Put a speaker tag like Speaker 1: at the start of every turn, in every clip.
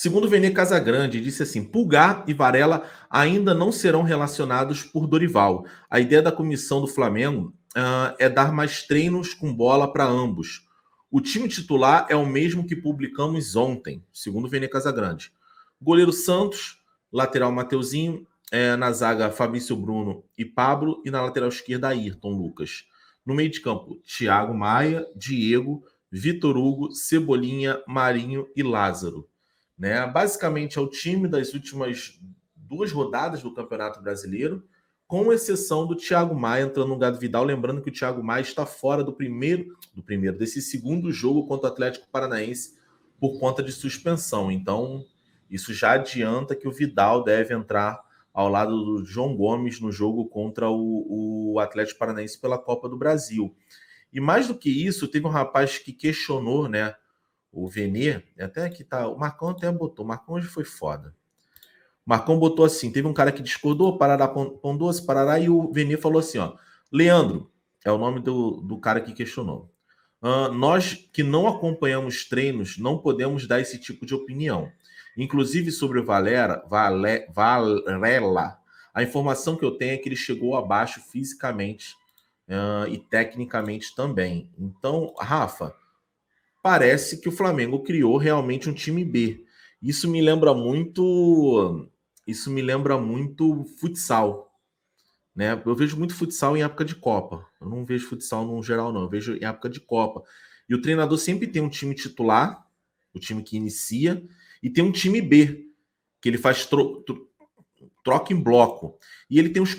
Speaker 1: Segundo Vene Casagrande, disse assim: Pulgar e Varela ainda não serão relacionados por Dorival. A ideia da comissão do Flamengo é dar mais treinos com bola para ambos. O time titular é o mesmo que publicamos ontem, segundo Vene Casagrande. Goleiro Santos, lateral Mateuzinho, na zaga Fabrício Bruno e Pablo, e na lateral esquerda Ayrton Lucas. No meio de campo, Thiago Maia, Diego, Vitor Hugo, Cebolinha, Marinho e Lázaro. Né? Basicamente é o time das últimas 2 rodadas do Campeonato Brasileiro, com exceção do Thiago Maia entrando no lugar do Vidal. Lembrando que o Thiago Maia está fora desse segundo jogo contra o Atlético Paranaense por conta de suspensão. Então, isso já adianta que o Vidal deve entrar ao lado do João Gomes no jogo contra o Atlético Paranaense pela Copa do Brasil. E mais do que isso, teve um rapaz que questionou, né, o Vene, até aqui tá, o Marcão até botou, o Marcão hoje foi foda. O Marcão botou assim, teve um cara que discordou, Parará, Pão Doce, Parará, e o Vene falou assim, ó, Leandro, é o nome do cara que questionou. Nós que não acompanhamos treinos, não podemos dar esse tipo de opinião. Inclusive sobre o Varela, a informação que eu tenho é que ele chegou abaixo fisicamente e tecnicamente também. Então, Rafa, parece que o Flamengo criou realmente um time B. Isso me lembra muito futsal, né? Eu vejo muito futsal em época de Copa. Eu não vejo futsal no geral, não. Eu vejo em época de Copa. E o treinador sempre tem um time titular, o time que inicia, e tem um time B, que ele faz troca em bloco. E ele tem os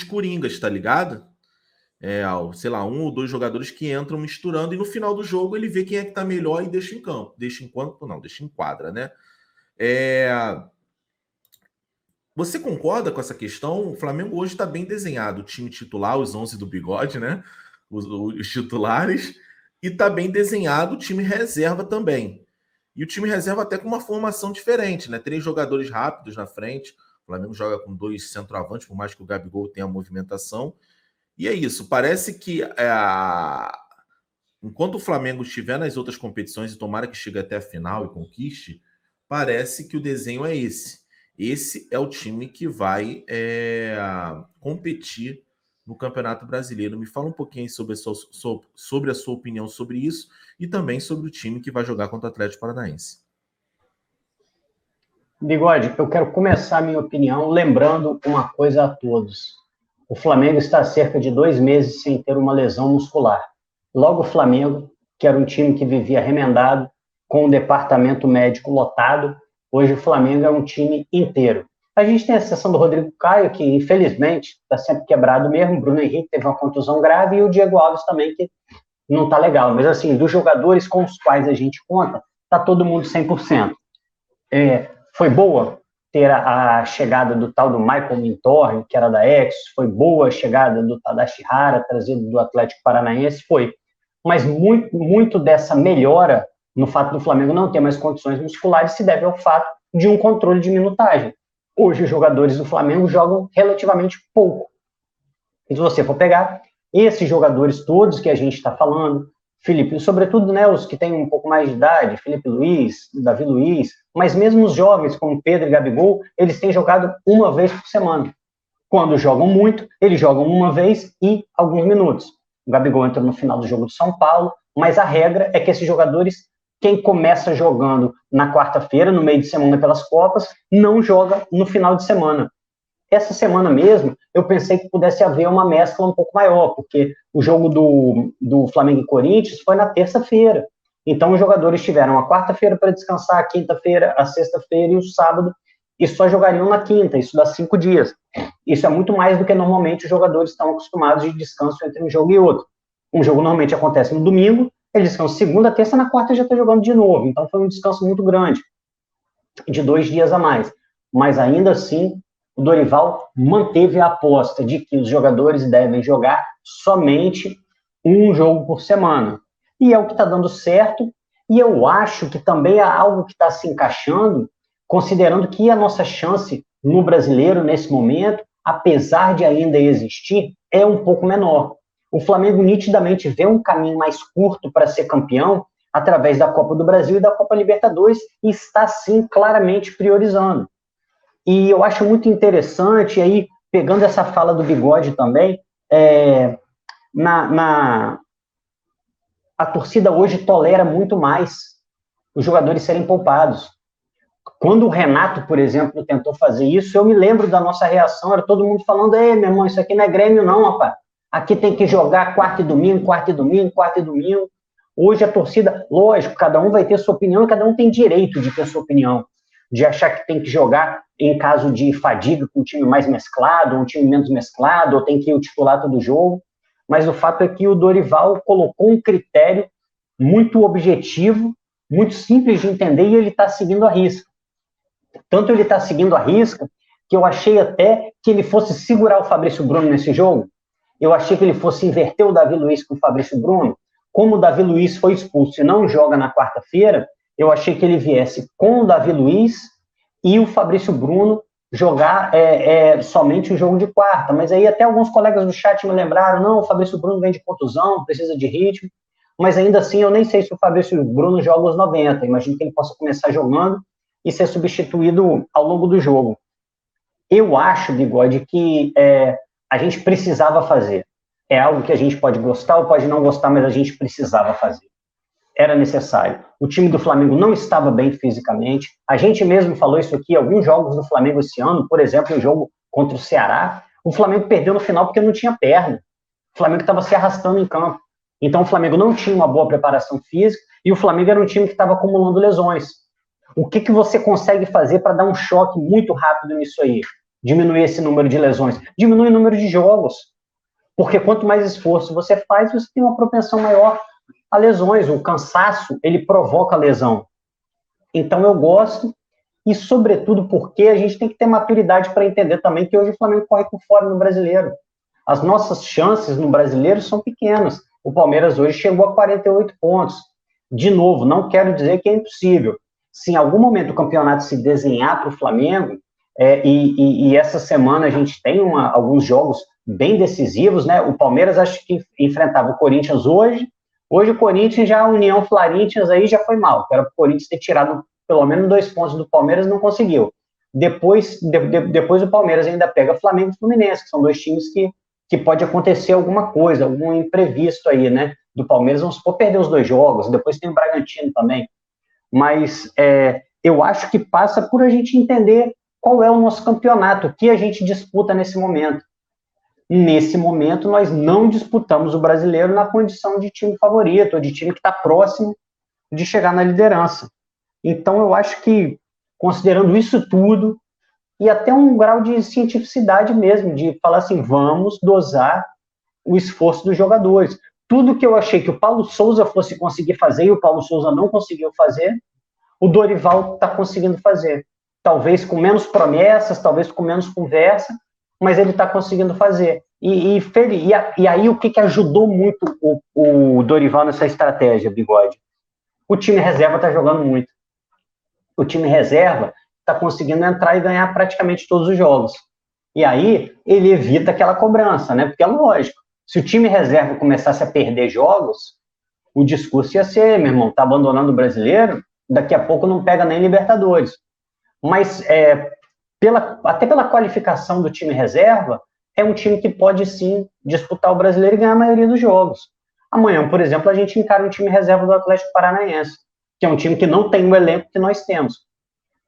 Speaker 1: coringas, tá ligado? Sei lá, 1 ou 2 jogadores que entram misturando, e no final do jogo ele vê quem é que tá melhor e deixa em campo. Deixa em quadra, né? Você concorda com essa questão? O Flamengo hoje está bem desenhado. O time titular, os 11 do bigode, né? Os titulares. E está bem desenhado o time reserva também. E o time reserva até com uma formação diferente, né? 3 jogadores rápidos na frente. O Flamengo joga com 2 centroavantes, por mais que o Gabigol tenha a movimentação. E é isso. Parece que enquanto o Flamengo estiver nas outras competições, e tomara que chegue até a final e conquiste, parece que o desenho é esse. Esse é o time que vai competir no Campeonato Brasileiro. Me fala um pouquinho sobre a sua opinião sobre isso e também sobre o time que vai jogar contra o Atlético Paranaense.
Speaker 2: Bigode, eu quero começar a minha opinião lembrando uma coisa a todos. O Flamengo está há cerca de 2 meses sem ter uma lesão muscular. Logo o Flamengo, que era um time que vivia remendado, com o departamento médico lotado, hoje o Flamengo é um time inteiro. A gente tem a exceção do Rodrigo Caio, que infelizmente está sempre quebrado mesmo. O Bruno Henrique teve uma contusão grave e o Diego Alves também, que não está legal. Mas assim, dos jogadores com os quais a gente conta, está todo mundo 100%. Foi boa ter a chegada do tal do Michael Mintorre, que era da Exos, foi boa a chegada do Tadashi Hara, trazido do Atlético Paranaense, foi. Mas muito dessa melhora no fato do Flamengo não ter mais condições musculares se deve ao fato de um controle de minutagem. Hoje os jogadores do Flamengo jogam relativamente pouco. E se você for pegar esses jogadores todos que a gente está falando, Felipe, sobretudo, né, os que têm um pouco mais de idade, Felipe Luiz, Davi Luiz, mas mesmo os jovens como Pedro e Gabigol, eles têm jogado uma vez por semana. Quando jogam muito, eles jogam uma vez e alguns minutos. O Gabigol entrou no final do jogo do São Paulo, mas a regra é que esses jogadores, quem começa jogando na quarta-feira, no meio de semana pelas Copas, não joga no final de semana. Essa semana mesmo, eu pensei que pudesse haver uma mescla um pouco maior, porque o jogo do Flamengo e Corinthians foi na terça-feira. Então, os jogadores tiveram a quarta-feira para descansar, a quinta-feira, a sexta-feira e o sábado, e só jogariam na quinta. Isso dá 5 dias. Isso é muito mais do que normalmente os jogadores estão acostumados de descanso entre um jogo e outro. Um jogo normalmente acontece no domingo, eles descansam segunda, terça, na quarta já está jogando de novo. Então, foi um descanso muito grande, de 2 dias a mais. Mas, ainda assim, o Dorival manteve a aposta de que os jogadores devem jogar somente um jogo por semana. E é o que está dando certo, e eu acho que também é algo que está se encaixando, considerando que a nossa chance no brasileiro, nesse momento, apesar de ainda existir, é um pouco menor. O Flamengo nitidamente vê um caminho mais curto para ser campeão, através da Copa do Brasil e da Copa Libertadores, e está, sim, claramente priorizando. E eu acho muito interessante, aí, pegando essa fala do Bigode também, a torcida hoje tolera muito mais os jogadores serem poupados. Quando o Renato, por exemplo, tentou fazer isso, eu me lembro da nossa reação, era todo mundo falando, ei, meu irmão, isso aqui não é Grêmio não, rapaz. Aqui tem que jogar quarta e domingo, quarta e domingo, quarta e domingo. Hoje a torcida, lógico, cada um vai ter sua opinião e cada um tem direito de ter sua opinião, de achar que tem que jogar em caso de fadiga com um time mais mesclado, um time menos mesclado, ou tem que ir o titular todo jogo. Mas o fato é que o Dorival colocou um critério muito objetivo, muito simples de entender, e ele está seguindo a risca. Tanto ele está seguindo a risca, que eu achei até que ele fosse segurar o Fabrício Bruno nesse jogo. Eu achei que ele fosse inverter o Davi Luiz com o Fabrício Bruno. Como o Davi Luiz foi expulso e não joga na quarta-feira, eu achei que ele viesse com o Davi Luiz e o Fabrício Bruno jogar somente o jogo de quarta. Mas aí até alguns colegas do chat me lembraram, não, o Fabrício Bruno vem de contusão, precisa de ritmo. Mas ainda assim, eu nem sei se o Fabrício Bruno joga os 90. Imagino que ele possa começar jogando e ser substituído ao longo do jogo. Eu acho, Bigode, que a gente precisava fazer. É algo que a gente pode gostar ou pode não gostar, mas a gente precisava fazer. Era necessário. O time do Flamengo não estava bem fisicamente. A gente mesmo falou isso aqui, alguns jogos do Flamengo esse ano, por exemplo, o jogo contra o Ceará, o Flamengo perdeu no final porque não tinha perna. O Flamengo estava se arrastando em campo. Então o Flamengo não tinha uma boa preparação física e o Flamengo era um time que estava acumulando lesões. O que você consegue fazer para dar um choque muito rápido nisso aí? Diminuir esse número de lesões. Diminui o número de jogos. Porque quanto mais esforço você faz, você tem uma propensão maior a lesões. O cansaço, ele provoca lesão. Então eu gosto, e sobretudo porque a gente tem que ter maturidade para entender também que hoje o Flamengo corre por fora no Brasileiro. As nossas chances no Brasileiro são pequenas. O Palmeiras hoje chegou a 48 pontos. De novo, não quero dizer que é impossível. Se em algum momento o campeonato se desenhar para o Flamengo, e essa semana a gente tem alguns jogos bem decisivos, né? O Palmeiras acho que enfrentava o Corinthians hoje. Hoje o Corinthians, já a União Florentians aí já foi mal. Era para o Corinthians ter tirado pelo menos 2 pontos do Palmeiras, não conseguiu. Depois o Palmeiras ainda pega Flamengo e Fluminense, que são 2 times que pode acontecer alguma coisa, algum imprevisto aí, né? Do Palmeiras, vamos supor, perder os 2 jogos. Depois tem o Bragantino também. Mas eu acho que passa por a gente entender qual é o nosso campeonato, o que a gente disputa nesse momento. Nesse momento, nós não disputamos o Brasileiro na condição de time favorito, ou de time que está próximo de chegar na liderança. Então, eu acho que, considerando isso tudo, e até um grau de cientificidade mesmo, de falar assim, vamos dosar o esforço dos jogadores. Tudo que eu achei que o Paulo Souza fosse conseguir fazer, e o Paulo Souza não conseguiu fazer, o Dorival está conseguindo fazer. Talvez com menos promessas, talvez com menos conversa, mas ele está conseguindo fazer. E aí o que ajudou muito o Dorival nessa estratégia, Bigode? O time reserva está jogando muito. O time reserva está conseguindo entrar e ganhar praticamente todos os jogos. E aí ele evita aquela cobrança, né? Porque é lógico, se o time reserva começasse a perder jogos, o discurso ia ser, meu irmão, tá abandonando o Brasileiro, daqui a pouco não pega nem Libertadores. Mas até pela qualificação do time reserva, é um time que pode sim disputar o Brasileiro e ganhar a maioria dos jogos. Amanhã, por exemplo, a gente encara um time reserva do Atlético Paranaense, que é um time que não tem o elenco que nós temos.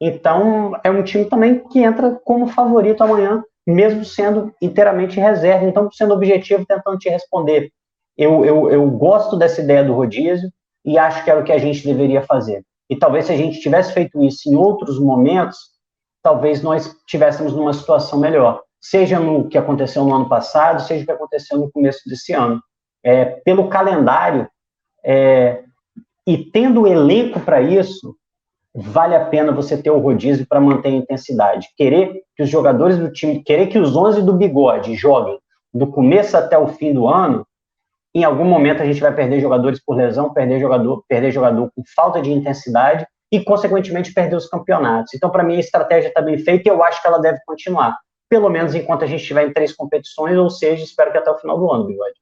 Speaker 2: Então, é um time também que entra como favorito amanhã, mesmo sendo inteiramente reserva. Então, sendo objetivo, tentando te responder. Eu gosto dessa ideia do rodízio e acho que era o que a gente deveria fazer. E talvez se a gente tivesse feito isso em outros momentos, talvez nós estivéssemos numa situação melhor. Seja no que aconteceu no ano passado, seja o que aconteceu no começo desse ano. Pelo calendário, e tendo elenco para isso, vale a pena você ter o rodízio para manter a intensidade. Querer que os jogadores do time, querer que os 11 do Bigode joguem do começo até o fim do ano, em algum momento a gente vai perder jogadores por lesão, perder jogador com falta de intensidade e, consequentemente, perder os campeonatos. Então, para mim, a estratégia está bem feita e eu acho que ela deve continuar. Pelo menos enquanto a gente estiver em 3 competições, ou seja, espero que até o final do ano, Bigode.